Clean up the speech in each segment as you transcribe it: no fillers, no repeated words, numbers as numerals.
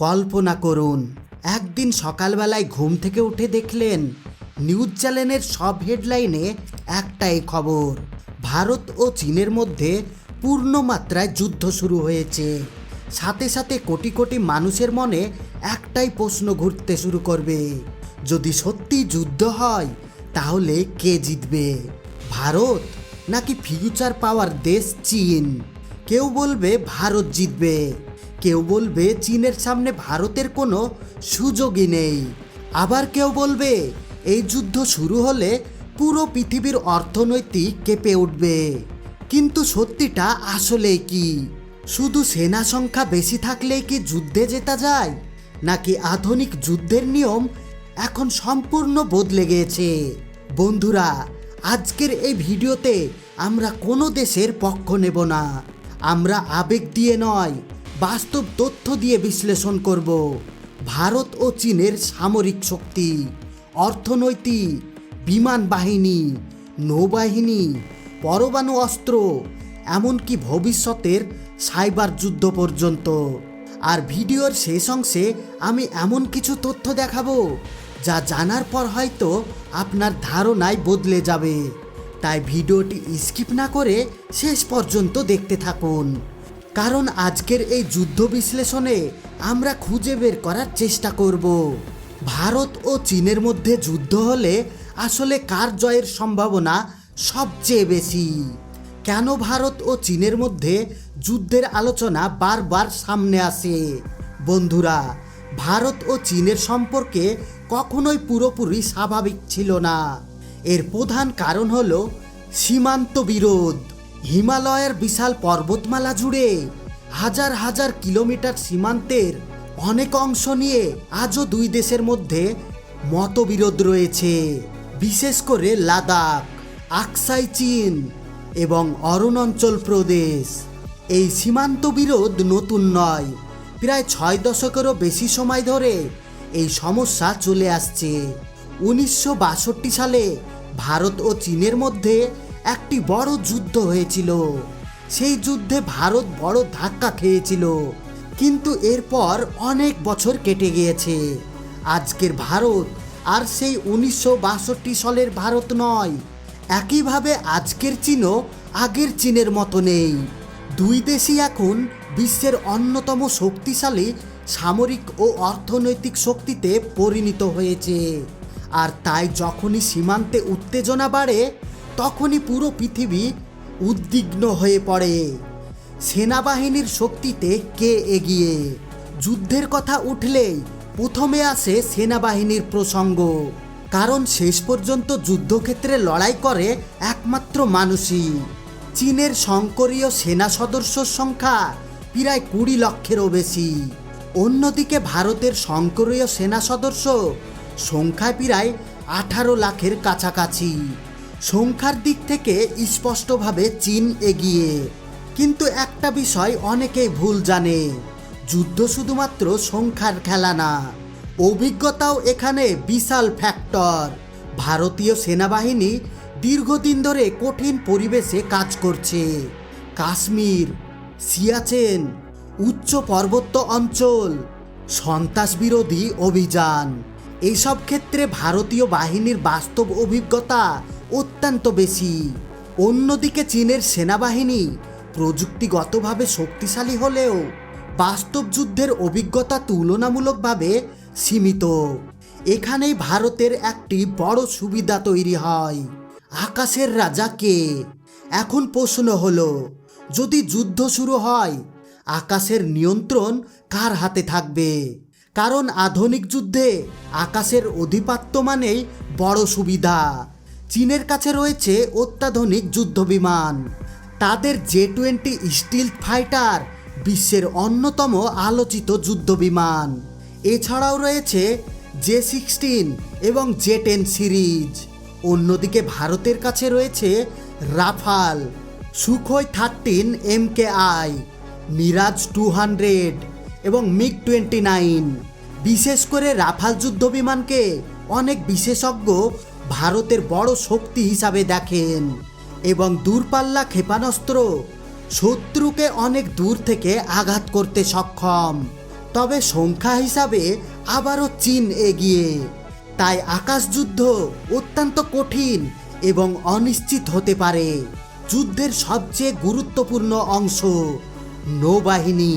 কল্পনা করুন, একদিন সকালবেলায় ঘুম থেকে উঠে দেখলেন নিউজ চ্যানেলের সব হেডলাইনে একটাই খবর, ভারত ও চীনের মধ্যে পূর্ণ মাত্রায় যুদ্ধ শুরু হয়েছে। সাথে সাথে কোটি কোটি মানুষের মনে একটাই প্রশ্ন ঘুরতে শুরু করবে, যদি সত্যি যুদ্ধ হয় তাহলে কে জিতবে, ভারত নাকি ফিউচার পাওয়ার দেশ চীন? কেউ বলবে ভারত জিতবে, কেউ বলবে চীনের সামনে ভারতের কোনো সুযোগই নেই, আবার কেউ বলবে এই যুদ্ধ শুরু হলে পুরো পৃথিবীর অর্থনৈতিক কেঁপে উঠবে। কিন্তু সত্যিটা আসলে কি? শুধু সেনা সংখ্যা বেশি থাকলেই কি যুদ্ধে জেতা যায়, নাকি আধুনিক যুদ্ধের নিয়ম এখন সম্পূর্ণ বদলে গিয়েছে? বন্ধুরা, আজকের এই ভিডিওতে আমরা কোনো দেশের পক্ষ নেব না, আমরা আবেগ দিয়ে নয়, বাস্তব তথ্য দিয়ে বিশ্লেষণ করব ভারত ও চীনের সামরিক শক্তি, অর্থনৈতিক, বিমান বাহিনী, নৌবাহিনী, পরমাণু অস্ত্র, এমনকি ভবিষ্যতের সাইবার যুদ্ধ পর্যন্ত। আর ভিডিওর শেষ অংশে আমি এমন কিছু তথ্য দেখাবো যা জানার পর হয়তো আপনার ধারণাই বদলে যাবে। তাই ভিডিওটি স্কিপ না করে শেষ পর্যন্ত দেখতে থাকুন, কারণ আজকের এই যুদ্ধ বিশ্লেষণে আমরা খুঁজে বের করার চেষ্টা করব ভারত ও চীনের মধ্যে যুদ্ধ হলে আসলে কার জয়ের সম্ভাবনা সবচেয়ে বেশি, কেন ভারত ও চীনের মধ্যে যুদ্ধের আলোচনা বারবার সামনে আসে। বন্ধুরা, ভারত ও চীনের সম্পর্কে কখনোই পুরোপুরি স্বাভাবিক ছিল না। এর প্রধান কারণ হলো সীমান্ত বিরোধ। হিমালয়ের বিশাল পর্বতমালা জুড়ে হাজার হাজার কিলোমিটার সীমান্তের অনেক অংশ নিয়ে আজও দুই দেশের মধ্যে মতবিরোধ রয়েছে, বিশেষ করে লাদাখ, আকসাই চীন এবং অরুণাচল প্রদেশ। এই সীমান্ত বিরোধ নতুন নয়, প্রায় 6 দশকেরও বেশি সময় ধরে এই সমস্যা চলে আসছে। 1962 সালে ভারত ও চীনের মধ্যে একটি বড় যুদ্ধ হয়েছিল। সেই যুদ্ধে ভারত বড় ধাক্কা খেয়েছিল, কিন্তু এরপর অনেক বছর কেটে গিয়েছে। আজকের ভারত আর সেই 1962 সালের ভারত নয়। একইভাবে আজকের চীনও আগের চীনের মতো নেই। দুই দেশই এখন বিশ্বের অন্যতম শক্তিশালী সামরিক ও অর্থনৈতিক শক্তিতে পরিণত হয়েছে। আর তাই যখনই সীমান্তে উত্তেজনা বাড়ে, তখনই পুরো পৃথিবী উদ্বিগ্ন হয়ে পড়ে। সেনাবাহিনীর শক্তিতে কে এগিয়ে? যুদ্ধের কথা উঠলেই প্রথমে আসে সেনাবাহিনীর প্রসঙ্গ, কারণ শেষ পর্যন্ত যুদ্ধক্ষেত্রে লড়াই করে একমাত্র মানুষই। চীনের সংকরীয় সেনা সদস্যর সংখ্যা প্রায় 20 লক্ষেরও বেশি। অন্যদিকে ভারতের সংকরীয় সেনা সদস্য সংখ্যায় প্রায় 18 লাখের কাছাকাছি। সংখ্যার দিক থেকে স্পষ্টভাবে চীন এগিয়ে, কিন্তু একটা বিষয় অনেকেই ভুল জানে, যুদ্ধ শুধুমাত্র সংখ্যার খেলা না, অভিজ্ঞতাও এখানে বিশাল ফ্যাক্টর। ভারতীয় সেনাবাহিনী দীর্ঘদিন ধরে কঠিন পরিবেশে কাজ করছে। কাশ্মীর, সিয়াচেন, উচ্চ পার্বত্য অঞ্চল, সন্ত্রাস বিরোধী অভিযান, এইসব ক্ষেত্রে ভারতীয় বাহিনীর বাস্তব অভিজ্ঞতা অত্যন্ত বেশি। অন্যদিকে চীনের সেনাবাহিনী প্রযুক্তিগতভাবে শক্তিশালী হলেও বাস্তব যুদ্ধের অভিজ্ঞতা তুলনামূলকভাবে সীমিত। এখানেই ভারতের একটি বড় সুবিধা তৈরি হয়। আকাশের রাজা কে? এখন প্রশ্ন হলো, যদি যুদ্ধ শুরু হয়, আকাশের নিয়ন্ত্রণ কার হাতে থাকবে? কারণ আধুনিক যুদ্ধে আকাশের আধিপত্য মানেই বড় সুবিধা। চীনের কাছে রয়েছে অত্যাধুনিক যুদ্ধবিমান, তাদের J-20 স্টিলথ ফাইটার বিশ্বের অন্যতম আলোচিত যুদ্ধবিমান। এছাড়াও রয়েছে J-16 এবং J-10 সিরিজ। অন্যদিকে ভারতের কাছে রয়েছে রাফাল, সুখোই 13 MKI, মিরাজ 200 এবং MiG-29। বিশেষ করে রাফাল যুদ্ধবিমানকে অনেক বিশেষজ্ঞ ভারতের বড় শক্তি হিসাবে দেখেন, এবং দূরপাল্লা ক্ষেপণাস্ত্র শত্রুকে অনেক দূর থেকে আঘাত করতে সক্ষম। তবে সংখ্যা হিসাবে আবারও চীন এগিয়ে। তাই আকাশযুদ্ধ অত্যন্ত কঠিন এবং অনিশ্চিত হতে পারে। যুদ্ধের সবচেয়ে গুরুত্বপূর্ণ অংশ নৌবাহিনী।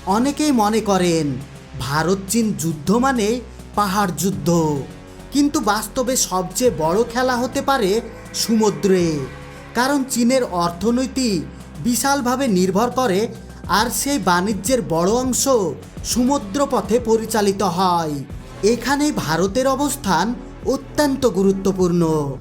অনেকেই মনে করেন ভারত চীন যুদ্ধ মানে পাহাড় যুদ্ধ, কিন্তু বাস্তবে সবচেয়ে বড় খেলা হতে পারে সমুদ্রে। কারণ চীনের অর্থনীতি বিশালভাবে নির্ভর করে, আর সেই বাণিজ্যের বড় অংশ সমুদ্রপথে পরিচালিত হয়। এখানেই ভারতের অবস্থান অত্যন্ত গুরুত্বপূর্ণ।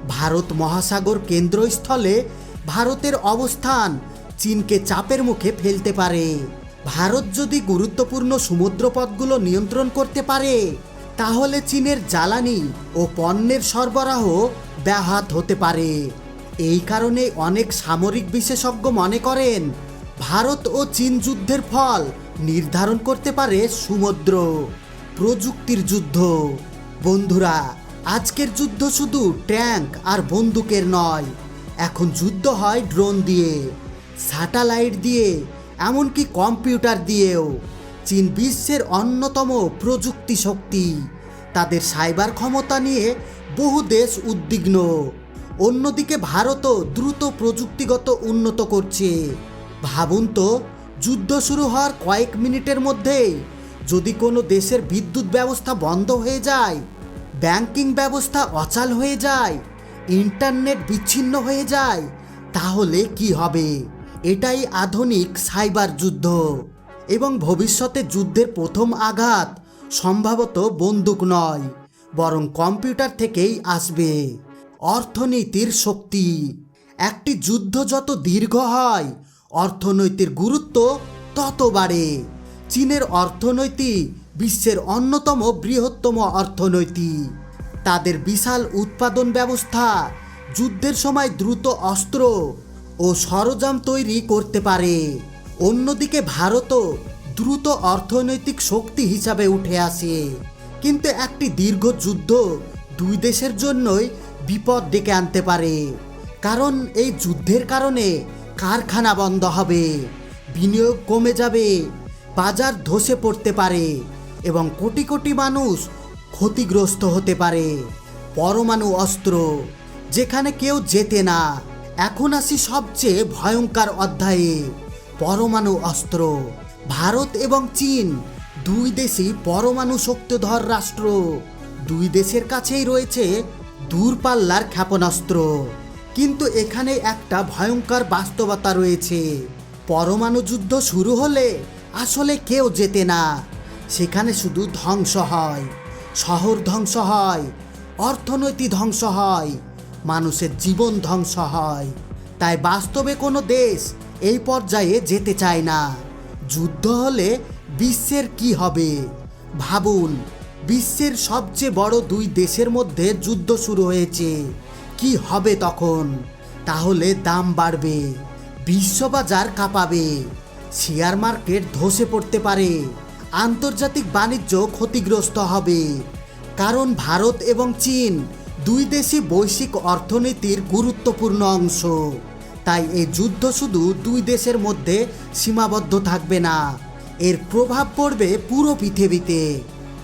ভারত মহাসাগর কেন্দ্রস্থলে ভারতের অবস্থান চীনকে চাপের মুখে ফেলতে পারে। ভারত যদি গুরুত্বপূর্ণ সমুদ্রপথগুলো নিয়ন্ত্রণ করতে পারে, তাহলে চীনের জ্বালানি ও পণ্যের সরবরাহ ব্যাহত হতে পারে। এই কারণে অনেক সামরিক বিশেষজ্ঞ মনে করেন ভারত ও চীন যুদ্ধের ফল নির্ধারণ করতে পারে সমুদ্র। প্রযুক্তির যুদ্ধ। বন্ধুরা, আজকের যুদ্ধ শুধু ট্যাঙ্ক আর বন্দুকের নয়, এখন যুদ্ধ হয় ড্রোন দিয়ে, স্যাটেলাইট দিয়ে, এমনকি কম্পিউটার দিয়েও। চীন বিশ্বের অন্যতম প্রযুক্তি শক্তি। তাদের সাইবার ক্ষমতা নিয়ে বহু দেশ উদ্বিগ্ন। অন্যদিকে ভারতও দ্রুত প্রযুক্তিগত উন্নত করছে। ভাবুন তো, যুদ্ধ শুরু হওয়ার কয়েক মিনিটের মধ্যেই যদি কোনো দেশের বিদ্যুৎ ব্যবস্থা বন্ধ হয়ে যায়, ব্যাংকিং ব্যবস্থা অচল হয়ে যায়, ইন্টারনেট বিচ্ছিন্ন হয়ে যায়, তাহলে কি হবে? এটাই আধুনিক সাইবার যুদ্ধ। এবং ভবিষ্যতে যুদ্ধের প্রথম আঘাত সম্ভবত বন্দুক নয়, বরং কম্পিউটার থেকেই আসবে। অর্থনীতির শক্তি। একটি যুদ্ধ যত দীর্ঘ হয়, অর্থনৈতিক গুরুত্ব তত বাড়ে। চীনের অর্থনীতি বিশ্বের অন্যতম বৃহত্তম অর্থনীতি। তাদের বিশাল উৎপাদন ব্যবস্থা যুদ্ধের সময় দ্রুত অস্ত্র ও সরঞ্জাম তৈরি করতে পারে। অন্যদিকে ভারতও দ্রুত অর্থনৈতিক শক্তি হিসাবে উঠে আসে। কিন্তু একটি দীর্ঘ যুদ্ধ দুই দেশের জন্যই বিপদ ডেকে আনতে পারে। কারণ এই যুদ্ধের কারণে কারখানা বন্ধ হবে, বিনিয়োগ কমে যাবে, বাজার ধসে পড়তে পারে এবং কোটি কোটি মানুষ ক্ষতিগ্রস্ত হতে পারে। পরমাণু অস্ত্র। যেখানে কেউ জেতে না। এখন আসি সবচেয়ে ভয়ঙ্কর অধ্যায়ে, পরমাণু অস্ত্র। ভারত এবং চীন দুই দেশই পরমাণু শক্তিধর রাষ্ট্র। দুই দেশের কাছেই রয়েছে দূরপাল্লার ক্ষেপণাস্ত্র। কিন্তু এখানে একটা ভয়ঙ্কর বাস্তবতা রয়েছে। পরমাণু যুদ্ধ শুরু হলে আসলে কেউ জেতে না। সেখানে শুধু ধ্বংস হয়, শহর ধ্বংস হয়, অর্থনৈতিক ধ্বংস হয়, মানুষের জীবন ধ্বংস হয়। তাই বাস্তবে কোনো দেশ এই পর্যায়ে যেতে চায় না। যুদ্ধ হলে বিশ্বের কি হবে? ভাবুন, বিশ্বের সবচেয়ে বড় দুই দেশের মধ্যে যুদ্ধ শুরু হয়েছে। কি হবে তখন? তাহলে দাম বাড়বে, বিশ্ববাজার কাঁপাবে, শেয়ার মার্কেট ধসে পড়তে পারে, আন্তর্জাতিক বাণিজ্য ক্ষতিগ্রস্ত হবে। কারণ ভারত এবং চীন দুই দেশই বৈশ্বিক অর্থনীতির গুরুত্বপূর্ণ অংশ। তাই এই যুদ্ধ শুধু দুই দেশের মধ্যে সীমাবদ্ধ থাকবে না, এর প্রভাব পড়বে পুরো পৃথিবীতে।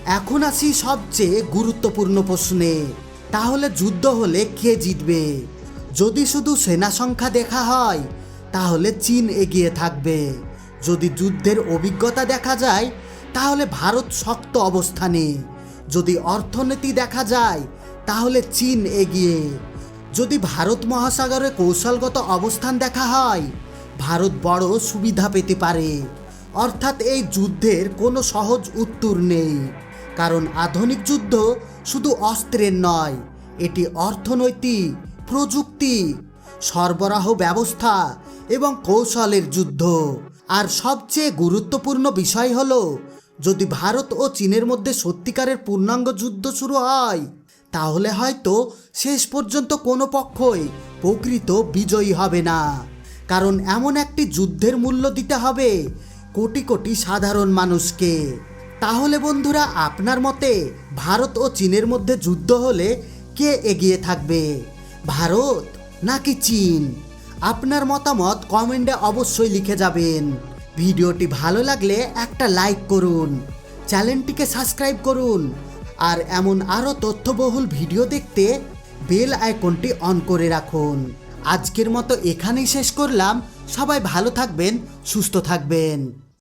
এখন আসি সবচেয়ে গুরুত্বপূর্ণ প্রশ্নে, তাহলে যুদ্ধ হলে কে জিতবে? যদি শুধু সেনা সংখ্যা দেখা হয়, তাহলে চীন এগিয়ে থাকবে। যদি যুদ্ধের অভিজ্ঞতা দেখা যায়, তাহলে ভারত শক্ত অবস্থানে। যদি অর্থনীতি দেখা যায়, তাহলে চীন এগিয়ে। যদি ভারত মহাসাগরে কৌশলগত অবস্থান দেখা হয়, ভারত বড় সুবিধা পেতে পারে। অর্থাৎ এই যুদ্ধের কোনো সহজ উত্তর নেই। কারণ আধুনিক যুদ্ধ শুধু অস্ত্রের নয়, এটি অর্থনৈতিক, প্রযুক্তি, সরবরাহ ব্যবস্থা এবং কৌশলের যুদ্ধ। আর সবচেয়ে গুরুত্বপূর্ণ বিষয় হলো, যদি ভারত ও চীনের মধ্যে সত্যিকারের পূর্ণাঙ্গ যুদ্ধ শুরু হয়, তাহলে হয়তো শেষ পর্যন্ত কোনো পক্ষই প্রকৃত বিজয়ী হবে না। কারণ এমন একটি যুদ্ধের মূল্য দিতে হবে কোটি কোটি সাধারণ মানুষকে। তাহলে বন্ধুরা, আপনার মতে ভারত ও চীনের মধ্যে যুদ্ধ হলে কে এগিয়ে থাকবে, ভারত নাকি চীন? আপনার মতামত কমেন্টে অবশ্যই লিখে যাবেন। ভিডিওটি ভালো লাগলে একটা লাইক করুন, চ্যানেলটিকে সাবস্ক্রাইব করুন, আর এমন আরও তথ্যবহুল ভিডিও দেখতে বেল আইকনটি অন করে রাখুন। আজকের মতো এখানেই শেষ করলাম। সবাই ভালো থাকবেন, সুস্থ থাকবেন।